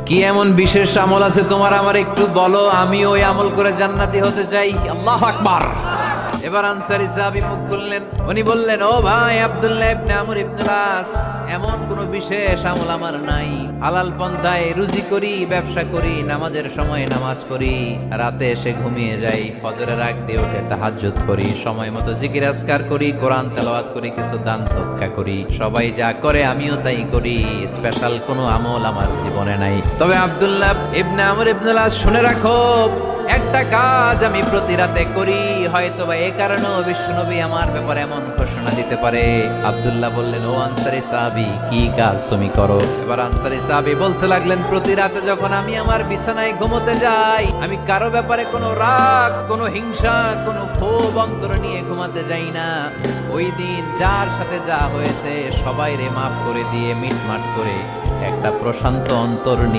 কি এমন বিশেষ আমল আছে তোমার, আমার একটু বলো, আমি ওই আমল করে জান্নাতি হতে চাই। আল্লাহু আকবার। এবার আনসারী সাহাবী মুখ খুললেন, উনি বললেন, ও ভাই আব্দুল্লাহ ইবনে আমর ইবনে আস, এমন কোন বিশেষ আমল আমার নাই। হালাল পন্থায় রুজি করি, ব্যবসা করি, নামাজের সময় নামাজ পড়ি, রাতে এসে ঘুমিয়ে যাই, ফজরের আগ দিয়ে উঠে তাহাজ্জুদ করি, সময় মতো জিকির আজকার করি, কোরআন তেলাওয়াত করি, কিছু দান সদকা করি। সবাই যা করে আমিও তাই করি, স্পেশাল কোনো আমল আমার জীবনে নাই। তবে আব্দুল্লাহ ইবনে আমর ইবনে আস, শুনে রাখো, একটা কাজ আমি প্রতি রাতে করি, হয়তো বা এই কারণেও বিশ্বনবী আমার ব্যাপারে এমন ঘোষণা দিতে পারে। আব্দুল্লাহ বললেন, ও আনসারী সাহাবী, কি কাজ তুমি করো? এবার আনসারী সাহাবী বলতে লাগলেন, প্রতি রাতে যখন আমি আমার বিছানায় ঘুমোতে যাই, আমি কারো ব্যাপারে কোনো রাগ, কোনো হিংসা, কোনো ক্ষোভ অন্তরে নিয়ে ঘুমাতে যাই না। ওই দিন যার সাথে যা হয়েছে সবাই রে মাফ করে দিয়ে মিটমাট করে একটা প্রশান্ত অন্তর নিয়ে